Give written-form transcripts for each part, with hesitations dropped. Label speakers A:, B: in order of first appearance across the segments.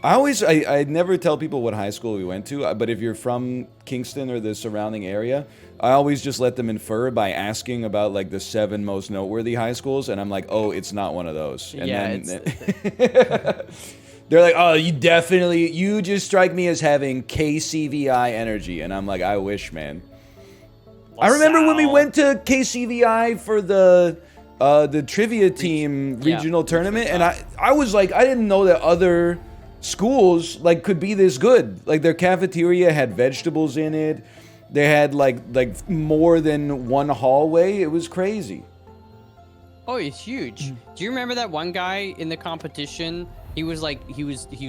A: I never tell people what high school we went to, but if you're from Kingston or the surrounding area, I always just let them infer by asking about like the 7 most noteworthy high schools, and I'm like, oh, it's not one of those. And
B: Yeah,
A: then they're like, oh, you just strike me as having KCVI energy, and I'm like, I wish, man. I remember when we went to KCVI for the trivia team regional tournament, and I was like, I didn't know that other schools like could be this good. Like their cafeteria had vegetables in it. They had like more than one hallway. It was crazy.
B: Oh, it's huge. Do you remember that one guy in the competition? He was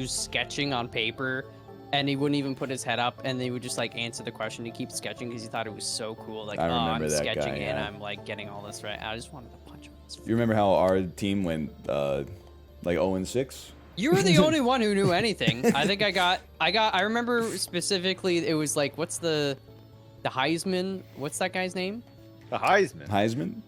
B: sketching on paper, and he wouldn't even put his head up, and they would just like answer the question and keep sketching because he thought it was so cool. Like, I'm sketching
A: guy,
B: and I'm like getting all this right. I just wanted to punch him.
A: You remember how our team went like 0-6?
B: You were the only one who knew anything. I think I remember specifically it was like, what's the Heisman? What's that guy's name?
C: The Heisman.
A: Heisman?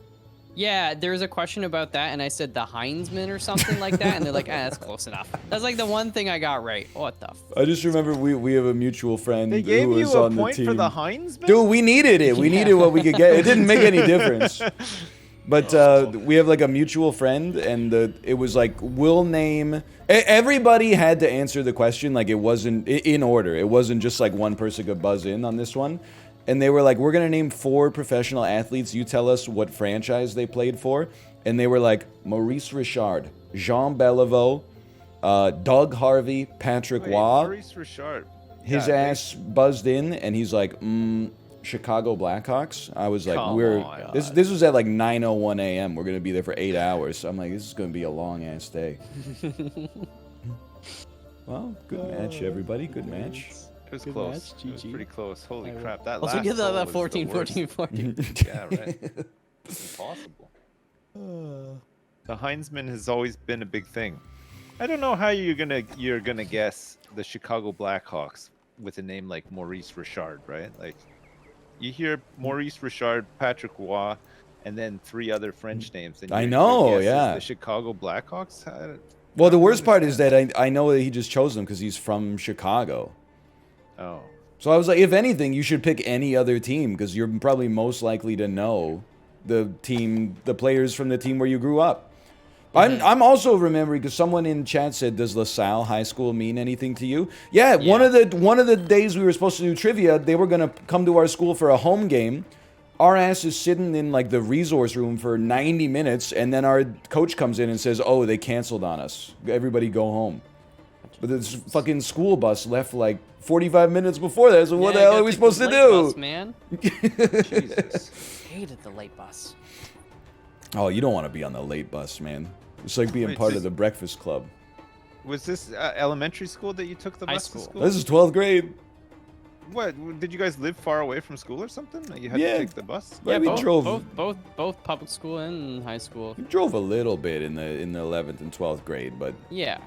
B: Yeah, there was a question about that, and I said the Heinzman or something like that, and they're like, that's close enough. That's like the one thing I got right. What the
A: I just remember we have a mutual friend
C: They gave
A: who
C: you
A: was
C: a
A: on the
C: point
A: team.
C: for the Heinzman?
A: Dude, we needed it. We needed what we could get. It didn't make any difference. But we have like a mutual friend, and it was like, we'll name... Everybody had to answer the question, like it wasn't in order. It wasn't just like one person could buzz in on this one. And they were like, we're going to name 4 professional athletes. You tell us what franchise they played for. And they were like, Maurice Richard, Jean Beliveau, Doug Harvey, Patrick Waugh.
C: Maurice Richard.
A: His ass buzzed in, and he's like, Chicago Blackhawks. I was like, this was at like 9:01 a.m. We're going to be there for 8 hours. So I'm like, this is going to be a long-ass day. Well, good match, everybody. Good match.
C: It was close. It was pretty close. Holy crap. That
B: Also,
C: last
B: give
C: goal
B: that
C: was
B: 14,
C: the worst.
B: 14, 14.
C: Yeah, right. Impossible. The Heinzman has always been a big thing. I don't know how you're gonna guess the Chicago Blackhawks with a name like Maurice Richard, right? Like, you hear Maurice Richard, Patrick Waugh, and then 3 other French names. And
A: I know, yeah.
C: The Chicago Blackhawks.
A: Well, the worst part is that I know that he just chose them because he's from Chicago.
C: Oh.
A: So I was like, if anything, you should pick any other team because you're probably most likely to know the players from the team where you grew up. I'm also remembering because someone in chat said, "Does LaSalle High School mean anything to you?" Yeah, one of the days we were supposed to do trivia, they were gonna come to our school for a home game. Our ass is sitting in like the resource room for 90 minutes, and then our coach comes in and says, "Oh, they canceled on us. Everybody go home." But this fucking school bus left like 45 minutes before that. So what the hell are we supposed to do?
B: Bus, man. Jesus. Hated the late bus.
A: Oh, you don't want to be on the late bus, man. It's like being part of the breakfast club.
C: Was this elementary school that you took the bus to school?
A: This is 12th grade.
C: What, did you guys live far away from school or something? You had to take the bus?
B: Yeah,
A: we
B: drove both public school and high school.
A: We drove a little bit in the 11th and 12th grade, but
B: yeah,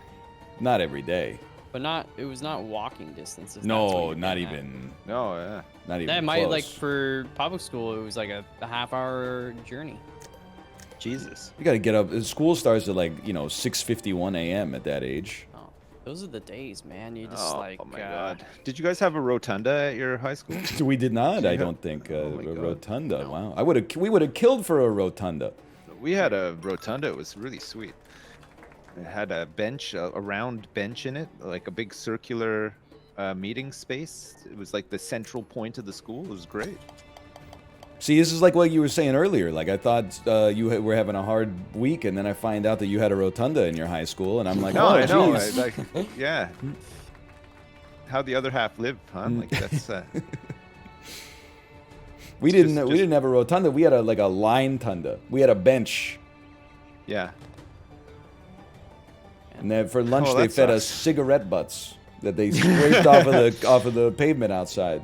A: not every day.
B: But it was not walking distances.
A: No, not even.
C: No, yeah.
A: Not even
B: that
A: close.
B: might, like, for public school, it was like a half-hour journey.
C: Jesus.
A: You gotta get up. School starts at like 6:51 a.m. at that age.
B: Oh, those are the days, man. You just
C: oh my god. Did you guys have a rotunda at your high school?
A: We did not. I don't think a rotunda. No. Wow. We would have killed for a rotunda.
C: We had a rotunda. It was really sweet. It had a bench, a round bench in it, like a big circular meeting space. It was like the central point of the school. It was great.
A: See, this is like what you were saying earlier. Like, I thought you were having a hard week, and then I find out that you had a rotunda in your high school, and I'm like,
C: no,
A: oh,
C: I know.
A: jeez.
C: Yeah. How the other half lived, huh? Like, that's...
A: we didn't have a rotunda. We had a line tunda. We had a bench.
C: Yeah.
A: And then for lunch they fed us cigarette butts that they scraped off of the pavement outside.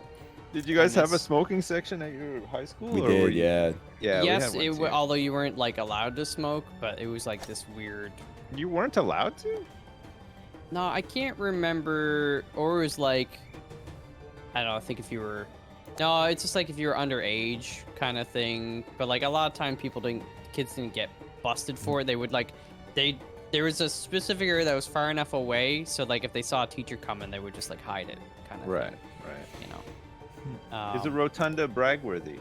C: Did you guys have a smoking section at your high school?
A: We did, yeah.
C: Yeah.
B: Yes, although you weren't like allowed to smoke, but it was like this weird.
C: You weren't allowed to?
B: No, I can't remember. Or it was like, I don't know. I think if you were, no, it's just like if you were underage kind of thing. But like a lot of time, kids didn't get busted for it. They would there was a specific area that was far enough away, so like if they saw a teacher coming, they would just like hide it, kind of.
C: Right.
B: You know.
C: Is a rotunda bragworthy?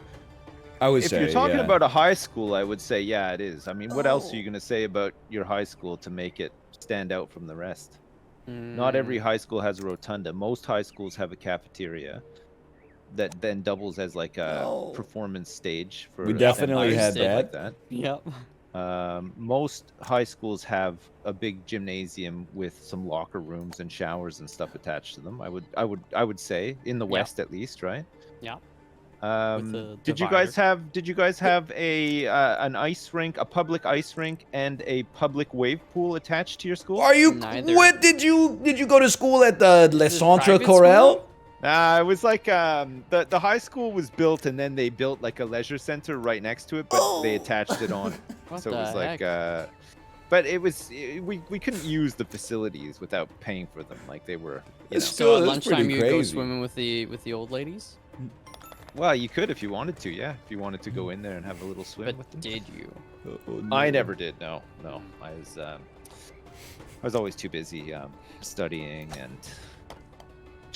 A: I would
C: If
A: say,
C: you're talking
A: yeah.
C: about a high school, I would say, yeah, it is. I mean, what else are you going to say about your high school to make it stand out from the rest? Not every high school has a rotunda. Most high schools have a cafeteria that then doubles as like a performance stage for.
A: We definitely had
B: stuff
A: that.
C: Like that.
B: Yep.
C: Most high schools have a big gymnasium with some locker rooms and showers and stuff attached to them. I would say in the West at least, right?
B: Yeah.
C: Did you guys have a an ice rink, a public ice rink, and a public wave pool attached to your school?
A: Are you?
B: Neither.
A: What did you go to school at the Le
B: Is it
A: Centre
B: private
A: Corel?
B: school?
C: It was like the high school was built and then they built like a leisure center right next to it, but they attached it on.
B: What
C: So it was
B: the
C: like
B: heck?
C: but it was we couldn't use the facilities without paying for them. Like they were, you
A: It's
C: know.
A: still-
B: So at
A: that's pretty
B: lunchtime you go
A: crazy.
B: swimming with the old ladies.
C: Well, you could if you wanted to, yeah. If you wanted to go in there and have a little swim
B: But
C: with them.
B: did you?
C: I never did. No. I was always too busy studying and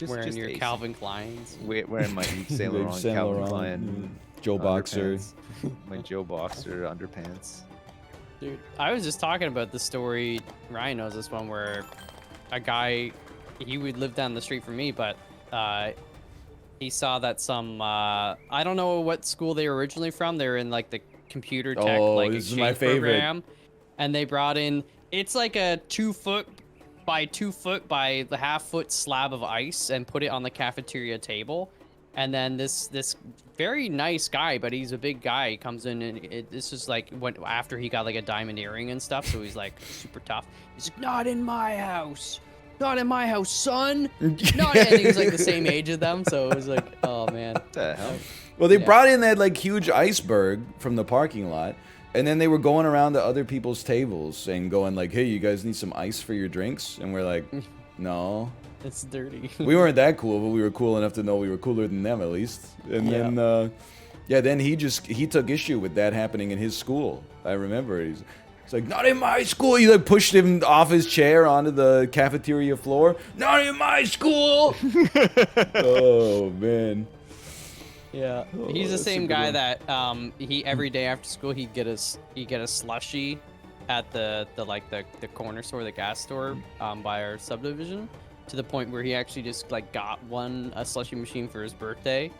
B: Wearing
C: just
B: your
C: acing.
B: Calvin Kleins.
C: Wearing my Yves Saint
A: Yves
C: Laurent
A: Saint
C: Calvin
A: Laurent,
C: Klein
A: Joe Boxer.
C: underpants, my Joe Boxer underpants.
B: Dude, I was just talking about the story. Ryan knows this one where a guy, he would live down the street from me, but he saw that some I don't know what school they were originally from. They were in like the computer tech like
A: this is my
B: exchange
A: favorite.
B: program, and they brought in. It's like a 2 foot by 2 foot by the half-foot slab of ice, and put it on the cafeteria table. And then this very nice guy, but he's a big guy, he comes in, and this is like when after he got like a diamond earring and stuff, so he's like super tough. He's like, not in my house, son. Not, and he was like the same age as them, so it was like, oh man.
C: What the hell?
A: Well, they
B: Yeah.
A: brought in that like huge iceberg from the parking lot, and then they were going around to other people's tables and going like, "Hey, you guys need some ice for your drinks?" And we're like, "No."
B: It's dirty.
A: We weren't that cool, but we were cool enough to know we were cooler than them at least. And then, then he took issue with that happening in his school. I remember he's like, "Not in my school." He like pushed him off his chair onto the cafeteria floor. "Not in my school." Oh man.
B: Yeah, he's the
A: that's a
B: same
A: good
B: guy
A: one.
B: that he every day after school he'd get a slushie at the corner store, the gas store by our subdivision, to the point where he actually just like got a slushie machine for his birthday.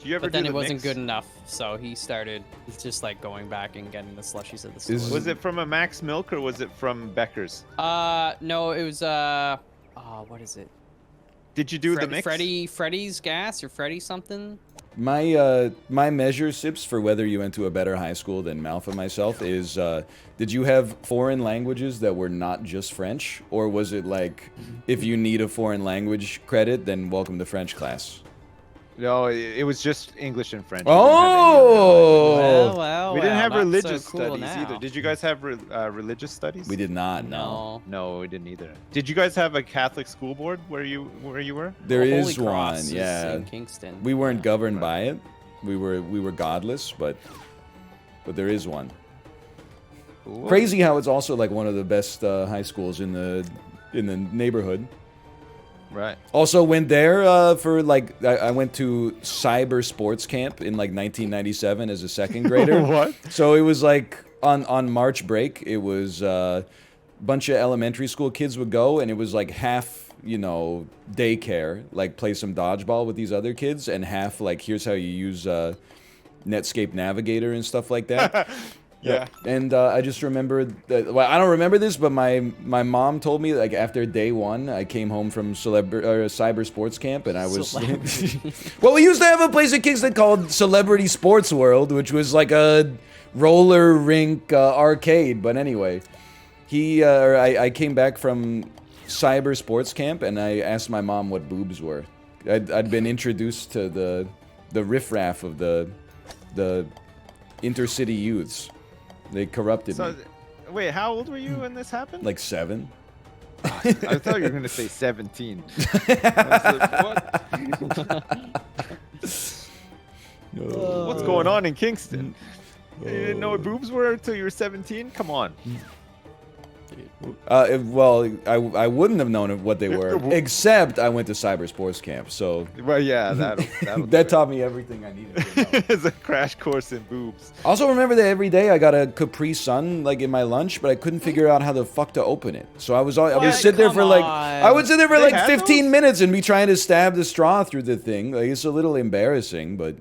C: Do you ever
B: But then
C: do
B: it
C: the
B: wasn't
C: mix?
B: good enough, so he started just like going back and getting the slushies at the store.
A: Is-
C: Was it from a Max Milk or was it from Becker's?
B: No, it was what is it?
C: Did you do the mix?
B: Freddy's gas or Freddy something?
A: My measure sips for whether you went to a better high school than Malfa myself is did you have foreign languages that were not just French, or was it like if you need a foreign language credit then welcome to French class?
C: No, it was just English and French.
A: Oh!
B: Well,
C: We didn't have
B: not so
C: religious
B: cool
C: studies
B: now.
C: either. Did you guys have religious studies?
A: We did not. No.
C: No, we didn't either. Did you guys have a Catholic school board where you were?
A: There
B: Well,
A: is
B: Holy Cross
A: one.
B: is
A: Yeah.
B: in Kingston.
A: We weren't
B: Yeah.
A: governed by it. We were godless, but there is one.
C: Cool.
A: Crazy how it's also like one of the best high schools in the neighborhood.
C: Right.
A: Also went there for like I went to cyber sports camp in like 1997 as a second grader.
C: What?
A: So it was like on March break. It was a bunch of elementary school kids would go, and it was like half daycare, like play some dodgeball with these other kids, and half like here's how you use Netscape Navigator and stuff like that.
C: Yeah.
A: And I just remember that. Well, I don't remember this, but my mom told me like after day one, I came home from cyber sports camp, and I was. Well, we used to have a place in Kingston called Celebrity Sports World, which was like a roller rink arcade. But anyway, I came back from cyber sports camp, and I asked my mom what boobs were. I'd been introduced to the riffraff of the intercity youths. They corrupted
C: So,
A: me.
C: wait, how old were you when this happened?
A: Like 7.
C: I thought you were gonna say 17. I was like, what? What's going on in Kingston? You didn't know what boobs were until you were 17? Come on.
A: Well, I wouldn't have known what they were, except I went to cyber sports camp, so
C: Well, yeah, that'll
A: that taught me everything I needed to know.
C: it's a crash course in boobs.
A: Also, remember that every day I got a Capri Sun like in my lunch, but I couldn't figure out how the fuck to open it. So I would sit there for like I would sit there for
C: They
A: like
C: had
A: 15
C: those?
A: minutes and be trying to stab the straw through the thing. Like it's a little embarrassing, but